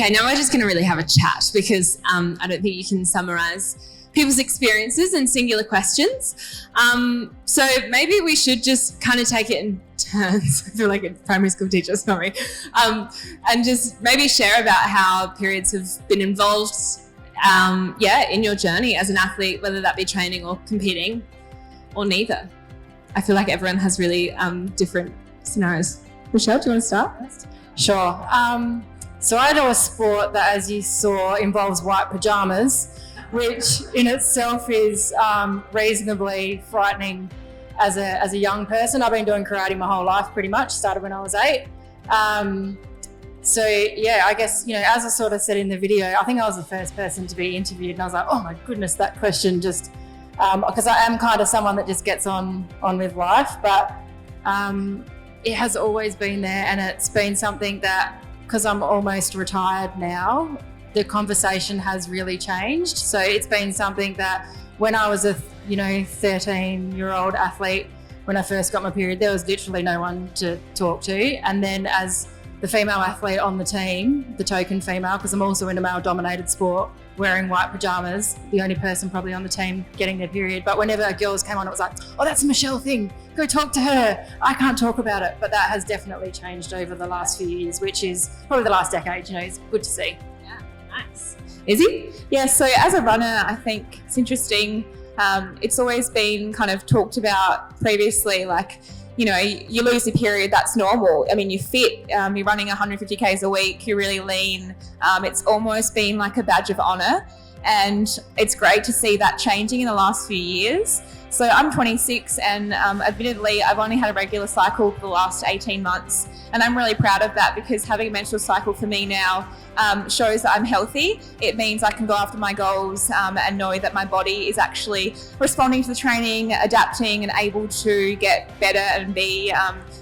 Okay, now we're just going to really have a chat because I don't think you can summarise people's experiences in singular questions. So maybe we should just kind of take it in turns. I feel like a primary school teacher, sorry. And just maybe share about how periods have been involved, in your journey as an athlete, whether that be training or competing or neither. I feel like everyone has really different scenarios. Michelle, do you want to start first? Sure. So I do a sport that, as you saw, involves white pajamas, which in itself is reasonably frightening as a young person. I've been doing karate my whole life pretty much, started when I was 8. So yeah, I guess, as I sort of said in the video, I think I was the first person to be interviewed and I was like, oh my goodness, that question just, because I am kind of someone that just gets on with life, but it has always been there, and it's been something that, because I'm almost retired now, the conversation has really changed. So it's been something that when I was a 13-year-old athlete, when I first got my period, there was literally no one to talk to. And then as the female athlete on the team, the token female, because I'm also in a male-dominated sport, wearing white pajamas, the only person probably on the team getting their period. But whenever girls came on, it was like, oh, that's a Michelle thing. Go talk to her. I can't talk about it. But that has definitely changed over the last few years, which is probably the last decade. It's good to see. Yeah, nice. Izzy? Yeah, so as a runner, I think it's interesting. It's always been kind of talked about previously, like, you lose your period, that's normal. I mean, you're fit, you're running 150 Ks a week, you're really lean. It's almost been like a badge of honor. And it's great to see that changing in the last few years. So I'm 26 and admittedly, I've only had a regular cycle for the last 18 months. And I'm really proud of that because having a menstrual cycle for me now shows that I'm healthy. It means I can go after my goals and know that my body is actually responding to the training, adapting and able to get better and be,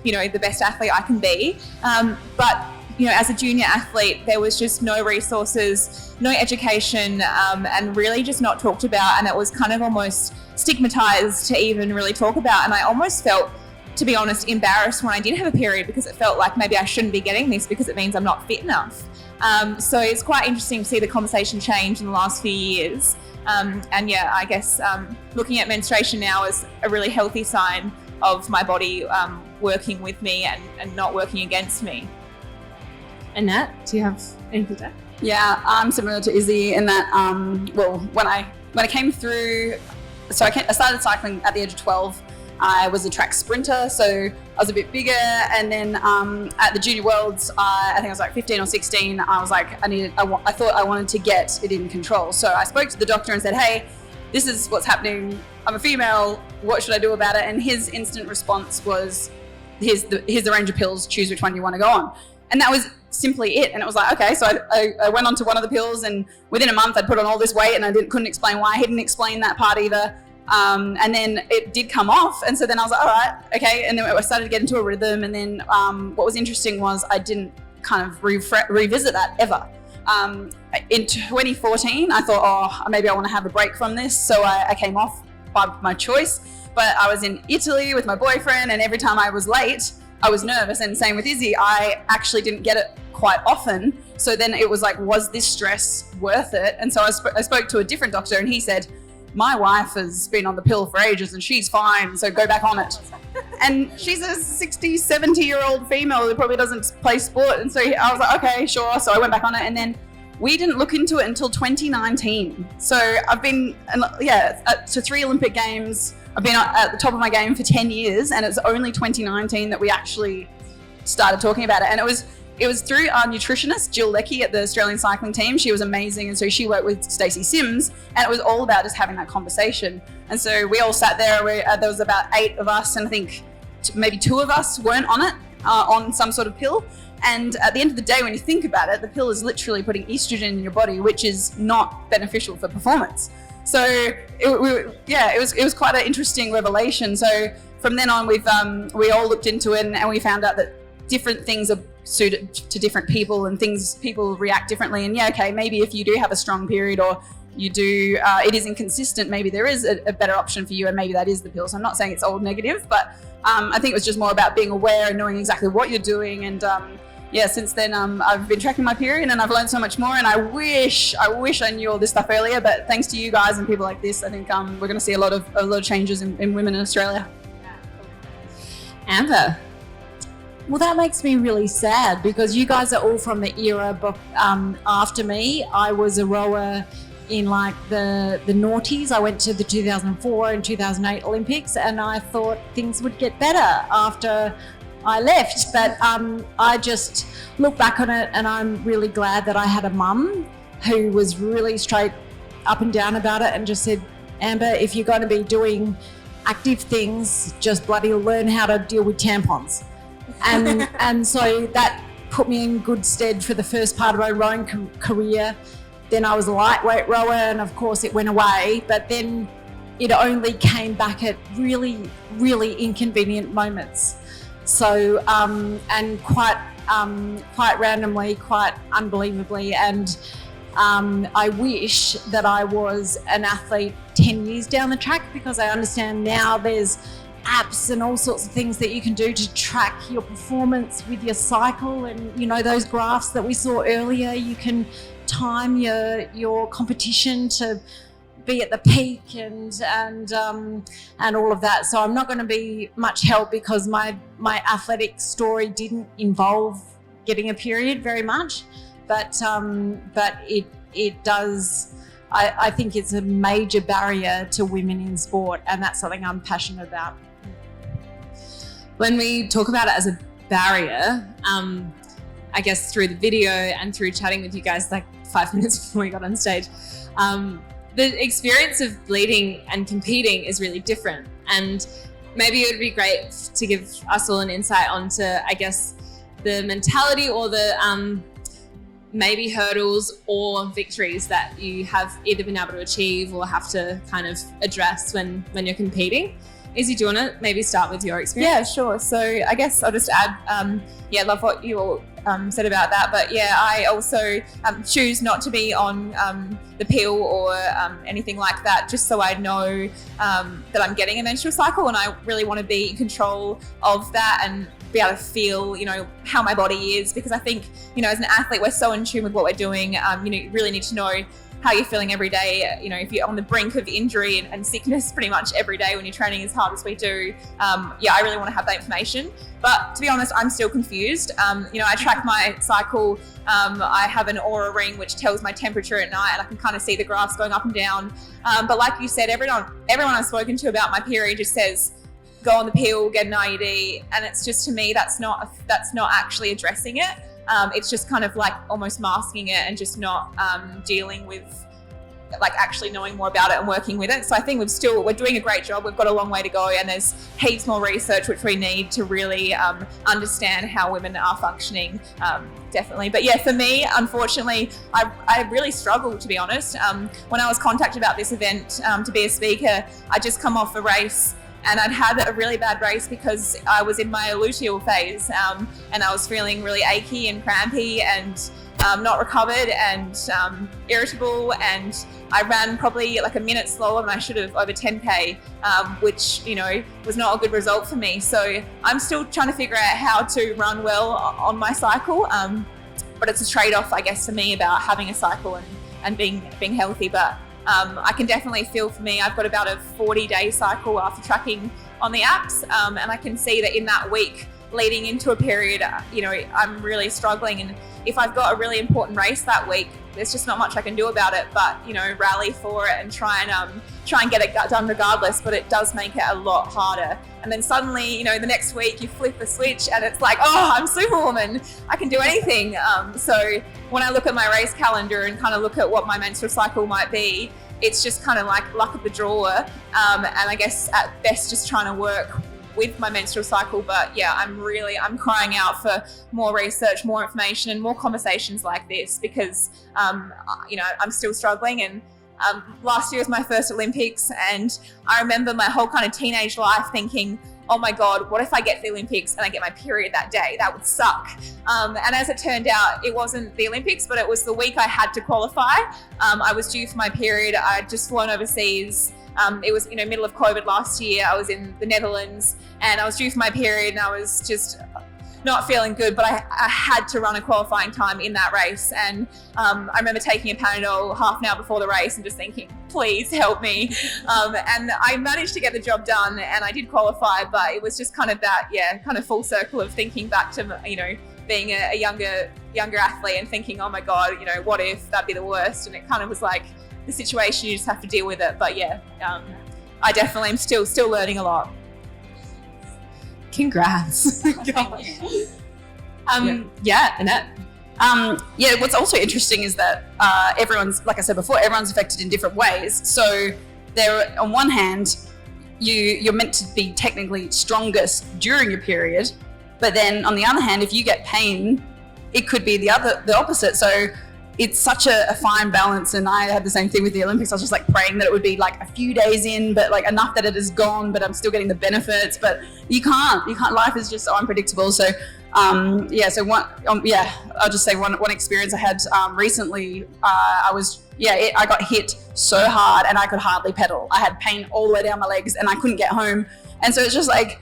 the best athlete I can be. But as a junior athlete, there was just no resources, no education, and really just not talked about. And it was kind of almost stigmatized to even really talk about. And I almost felt, to be honest, embarrassed when I did have a period because it felt like maybe I shouldn't be getting this because it means I'm not fit enough. So it's quite interesting to see the conversation change in the last few years. I guess looking at menstruation now is a really healthy sign of my body working with me and not working against me. And Nat, do you have anything to add? Yeah, I'm similar to Izzy in that, when I came through, so I started cycling at the age of 12. I was a track sprinter, so I was a bit bigger. And then at the Junior Worlds, I think I was like 15 or 16. I was like, I thought I wanted to get it in control. So I spoke to the doctor and said, hey, this is what's happening. I'm a female. What should I do about it? And his instant response was, here's the range of pills. Choose which one you want to go on. And that was simply it. And it was like, okay, so I went on to one of the pills and within a month I'd put on all this weight and I couldn't explain why. He didn't explain that part either. And then it did come off. And so then I was like, all right, okay. And then I started to get into a rhythm. And then what was interesting was I didn't kind of revisit that ever. In 2014, I thought, maybe I want to have a break from this. So I came off by my choice. But I was in Italy with my boyfriend and every time I was late, I was nervous, and same with Izzy. I actually didn't get it quite often. So then it was like, was this stress worth it? And so I spoke to a different doctor and he said, my wife has been on the pill for ages and she's fine, so go back on it. And she's a 60, 70-year-old female who probably doesn't play sport. And so I was like, okay, sure. So I went back on it and then we didn't look into it until 2019. So I've been, to 3 Olympic Games. I've been at the top of my game for 10 years and it's only 2019 that we actually started talking about it. And it was through our nutritionist, Jill Leckie at the Australian cycling team. She was amazing. And so she worked with Stacey Sims and it was all about just having that conversation. And so we all sat there, there was about 8 of us and I think maybe 2 of us weren't on it, on some sort of pill. And at the end of the day, when you think about it, the pill is literally putting estrogen in your body, which is not beneficial for performance. So it was quite an interesting revelation. So from then on, we all looked into it and we found out that different things are suited to different people and people react differently. And maybe if you do have a strong period or you do, it is inconsistent, maybe there is a better option for you and maybe that is the pill. So I'm not saying it's all negative, but I think it was just more about being aware and knowing exactly what you're doing and yeah, since then I've been tracking my period and I've learned so much more, and I wish I knew all this stuff earlier, but thanks to you guys and people like this, I think we're going to see a lot of changes in women in Australia. Amber. Well, that makes me really sad because you guys are all from the era after me. I was a rower in like the noughties. I went to the 2004 and 2008 Olympics, and I thought things would get better after I left. But I just look back on it and I'm really glad that I had a mum who was really straight up and down about it and just said, Amber, if you're going to be doing active things, just bloody learn how to deal with tampons. And so that put me in good stead for the first part of my rowing career. Then I was a lightweight rower, and of course it went away, but then it only came back at really, really inconvenient moments. So, and quite randomly, quite unbelievably. And I wish that I was an athlete 10 years down the track, because I understand now there's apps and all sorts of things that you can do to track your performance with your cycle. And, you know, those graphs that we saw earlier, you can time your competition to be at the peak and all of that. So I'm not going to be much help because my athletic story didn't involve getting a period very much, but it does. I think it's a major barrier to women in sport, and that's something I'm passionate about. When we talk about it as a barrier, I guess through the video and through chatting with you guys like 5 minutes before we got on stage, the experience of bleeding and competing is really different. And maybe it would be great to give us all an insight onto, I guess, the mentality or the maybe hurdles or victories that you have either been able to achieve or have to kind of address when you're competing. Izzy, do you want to maybe start with your experience? Yeah, sure. So I guess I'll just add, love what you all said about that. But yeah, I also choose not to be on the pill or anything like that, just so I know that I'm getting a menstrual cycle, and I really want to be in control of that and be able to feel, you know, how my body is, because I think, you know, as an athlete, we're so in tune with what we're doing. You really need to know how you're feeling every day. You know, if you're on the brink of injury and sickness pretty much every day when you're training as hard as we do, I really want to have that information. But to be honest, I'm still confused. I track my cycle. I have an Aura ring which tells my temperature at night, and I can kind of see the graphs going up and down. But like you said, everyone I've spoken to about my period just says, go on the pill, get an IUD, and it's just, to me, that's not actually addressing it. It's just kind of like almost masking it and just not dealing with, like, actually knowing more about it and working with it. So I think we're doing a great job. We've got a long way to go, and there's heaps more research which we need to really understand how women are functioning, definitely. But yeah, for me, unfortunately, I really struggled, to be honest. When I was contacted about this event to be a speaker, I just come off a race, and I'd had a really bad race because I was in my luteal phase, and I was feeling really achy and crampy and not recovered and irritable, and I ran probably like a minute slower than I should have over 10K, which, you know, was not a good result for me. So I'm still trying to figure out how to run well on my cycle, but it's a trade-off, I guess, for me about having a cycle and being healthy. But I can definitely feel, for me, I've got about a 40-day cycle after tracking on the apps, and I can see that in that week leading into a period, I'm really struggling. And if I've got a really important race that week, there's just not much I can do about it but, rally for it and try and get it done regardless. But it does make it a lot harder. And then suddenly, the next week you flip the switch and it's like, oh, I'm Superwoman, I can do anything. So when I look at my race calendar and kind of look at what my menstrual cycle might be, it's just kind of like luck of the draw. And I guess at best just trying to work with my menstrual cycle. But yeah, I'm crying out for more research, more information, and more conversations like this, because I'm still struggling. And last year was my first Olympics, and I remember my whole kind of teenage life thinking, oh my God, what if I get to the Olympics and I get my period that day? That would suck. And as it turned out, it wasn't the Olympics, but it was the week I had to qualify. I was due for my period. I had just flown overseas. It was, middle of COVID last year. I was in the Netherlands and I was due for my period, and I was just not feeling good, but I had to run a qualifying time in that race. And I remember taking a Panadol half an hour before the race and just thinking, please help me. And I managed to get the job done and I did qualify, but it was just kind of that, kind of full circle of thinking back to, being a younger athlete and thinking, oh my God, what if that'd be the worst? And it kind of was like the situation, you just have to deal with it. But I definitely am still learning a lot. Congrats. Annette. What's also interesting is that everyone's, like I said before, everyone's affected in different ways. So there, on one hand, you're meant to be technically strongest during your period, but then on the other hand, if you get pain, it could be the opposite. So it's such a fine balance. And I had the same thing with the Olympics. I was just like praying that it would be like a few days in, but like enough that it is gone, but I'm still getting the benefits. But you can't. Life is just so unpredictable. So I'll just say one experience I had recently. I got hit so hard and I could hardly pedal. I had pain all the way down my legs and I couldn't get home. And so it's just like,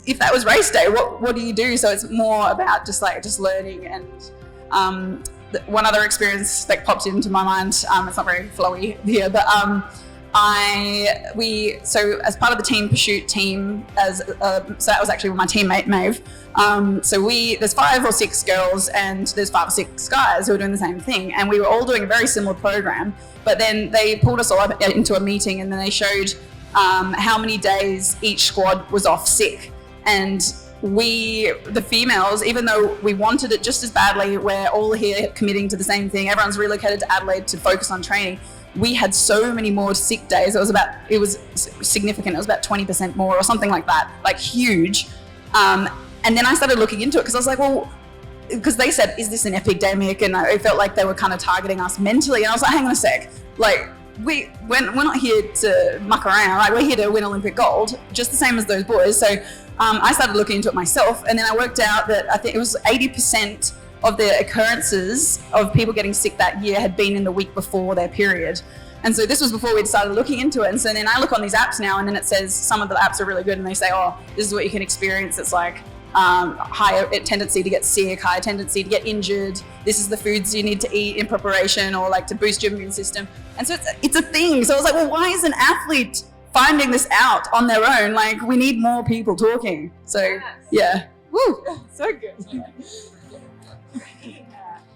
if that was race day, what do you do? So it's more about just learning. And one other experience that popped into my mind, it's not very flowy here, but so as part of the team pursuit team, so that was actually with my teammate Maeve. There's 5 or 6 girls and there's 5 or 6 guys who are doing the same thing, and we were all doing a very similar program. But then they pulled us all up into a meeting, and then they showed how many days each squad was off sick. And the females, even though we wanted it just as badly, we're all here committing to the same thing. Everyone's relocated to Adelaide to focus on training. We had so many more sick days. It was significant. It was about 20% more or something like that, like huge. And then I started looking into it because I was like, well, because they said, is this an epidemic? And I felt like they were kind of targeting us mentally. And I was like, hang on a sec. Like, we're not here to muck around. Like, we're here to win Olympic gold, just the same as those boys. So I started looking into it myself, and then I worked out that I think it was 80% of the occurrences of people getting sick that year had been in the week before their period. And so this was before we'd started looking into it. And so then I look on these apps now, and then it says some of the apps are really good, and they say, oh, this is what you can experience. It's like higher tendency to get sick, higher tendency to get injured. This is the foods you need to eat in preparation or like to boost your immune system. And so it's a thing. So I was like, well, why is an athlete finding this out on their own? Like, we need more people talking. So yeah. Woo, so good.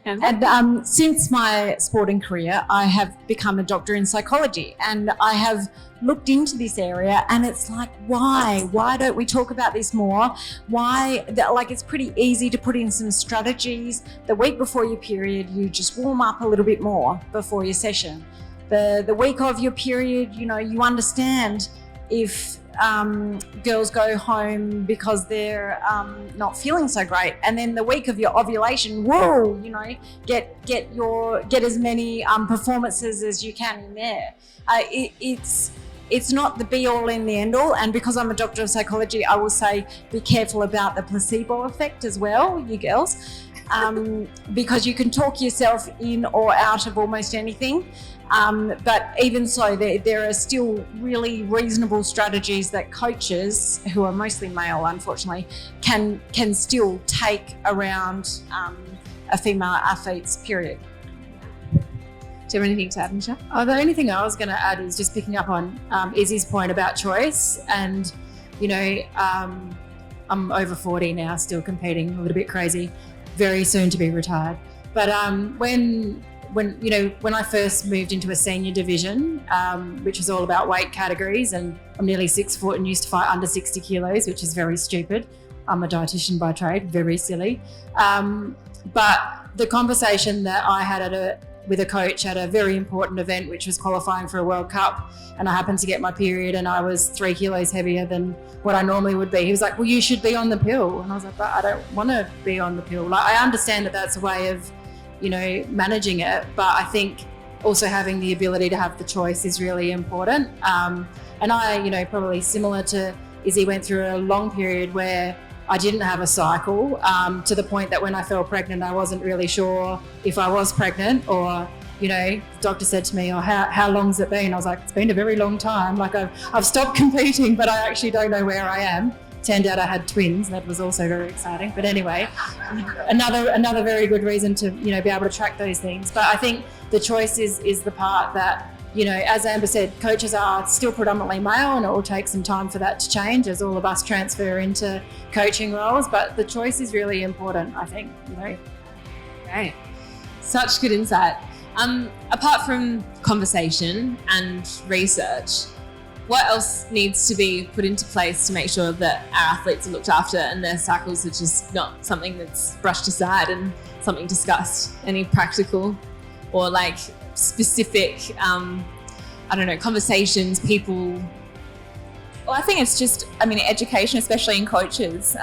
And since my sporting career, I have become a doctor in psychology, and I have looked into this area, and it's like, why don't we talk about this more? It's pretty easy to put in some strategies. The week before your period, you just warm up a little bit more before your session. The week of your period, you understand if girls go home because they're not feeling so great, and then the week of your ovulation, get as many performances as you can in there. It's not the be all and the end all, and because I'm a doctor of psychology, I will say be careful about the placebo effect as well, you girls, because you can talk yourself in or out of almost anything. But even so, there are still really reasonable strategies that coaches, who are mostly male, unfortunately, can still take around a female athlete's period. Do you have anything to add, Michelle? The only thing I was going to add is just picking up on Izzy's point about choice. And, I'm over 40 now, still competing, a little bit crazy, very soon to be retired. But when I first moved into a senior division, which is all about weight categories, and I'm nearly 6 foot and used to fight under 60 kilos, which is very stupid. I'm a dietitian by trade, very silly. But the conversation that I had with a coach at a very important event, which was qualifying for a World Cup, and I happened to get my period and I was 3 kilos heavier than what I normally would be. He was like, well, you should be on the pill. And I was like, but I don't want to be on the pill. Like, I understand that that's a way of managing it, but I think also having the ability to have the choice is really important. And I, probably similar to Izzy, went through a long period where I didn't have a cycle, to the point that when I fell pregnant, I wasn't really sure if I was pregnant, or, the doctor said to me, how long's it been? I was like, it's been a very long time. Like, I've stopped competing, but I actually don't know where I am turned out I had twins. That was also very exciting. But anyway, another very good reason to, be able to track those things. But I think the choice is the part that, as Amber said, coaches are still predominantly male, and it will take some time for that to change as all of us transfer into coaching roles. But the choice is really important, I think. Great. Such good insight. Apart from conversation and research, what else needs to be put into place to make sure that our athletes are looked after and their cycles are just not something that's brushed aside and something discussed? Any practical or specific, conversations, people? Well, I think it's just, education, especially in coaches.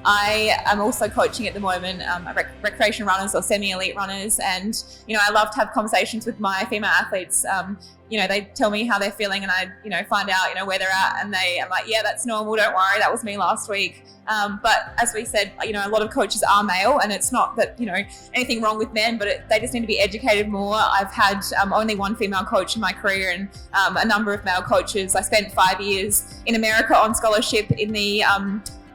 I am also coaching at the moment recreation runners or semi-elite runners, and I love to have conversations with my female athletes. They tell me how they're feeling, and I find out where they're at, and I'm like, yeah, that's normal, don't worry, that was me last week. But as we said, a lot of coaches are male, and it's not that anything wrong with men, but they just need to be educated more. I've had only one female coach in my career, and a number of male coaches. I spent 5 years in America on scholarship in the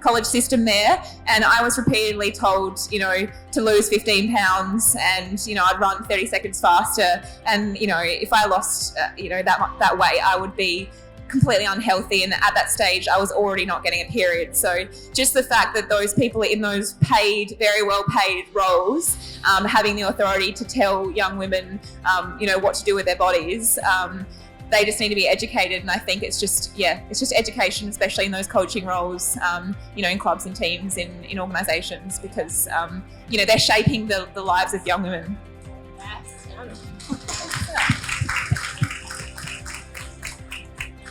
college system there, and I was repeatedly told to lose 15 pounds, and I'd run 30 seconds faster, and if I lost that weight, I would be completely unhealthy, and at that stage I was already not getting a period. So just the fact that those people in those paid, very well paid roles, having the authority to tell young women what to do with their bodies, they just need to be educated. And I think it's just education, especially in those coaching roles, in clubs and teams, in organisations, because they're shaping the lives of young women.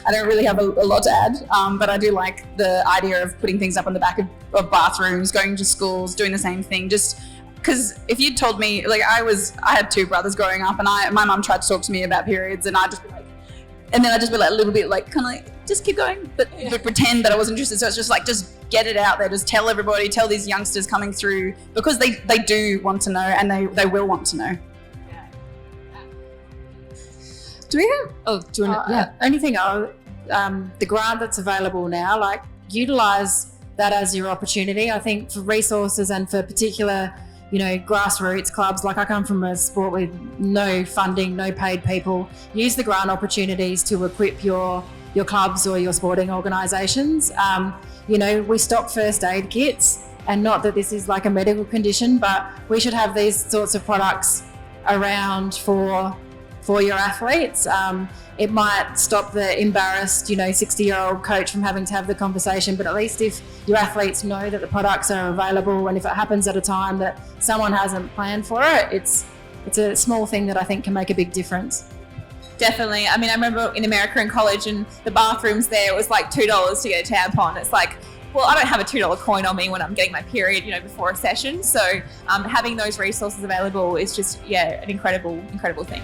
I don't really have a lot to add, but I do like the idea of putting things up on the back of bathrooms, going to schools, doing the same thing. Just because if you'd told me, I had two brothers growing up, and my mum tried to talk to me about periods, and I'd just be a little bit just keep going, but pretend that I wasn't interested. So it's just get it out there, just tell everybody, tell these youngsters coming through, because they do want to know, and they will want to know. Do we have? Oh, do you want to? Only thing, the grant that's available now, utilize that as your opportunity. I think for resources and for particular, grassroots clubs. I come from a sport with no funding, no paid people. Use the grant opportunities to equip your clubs or your sporting organisations. We stock first aid kits, and not that this is a medical condition, but we should have these sorts of products around for your athletes. It might stop the embarrassed, 60-year-old coach from having to have the conversation, but at least if your athletes know that the products are available, and if it happens at a time that someone hasn't planned for it, it's a small thing that I think can make a big difference. Definitely. I remember in America in college, and the bathrooms there, it was $2 to get a tampon. It's well, I don't have a $2 coin on me when I'm getting my period, before a session. So having those resources available is just, an incredible thing.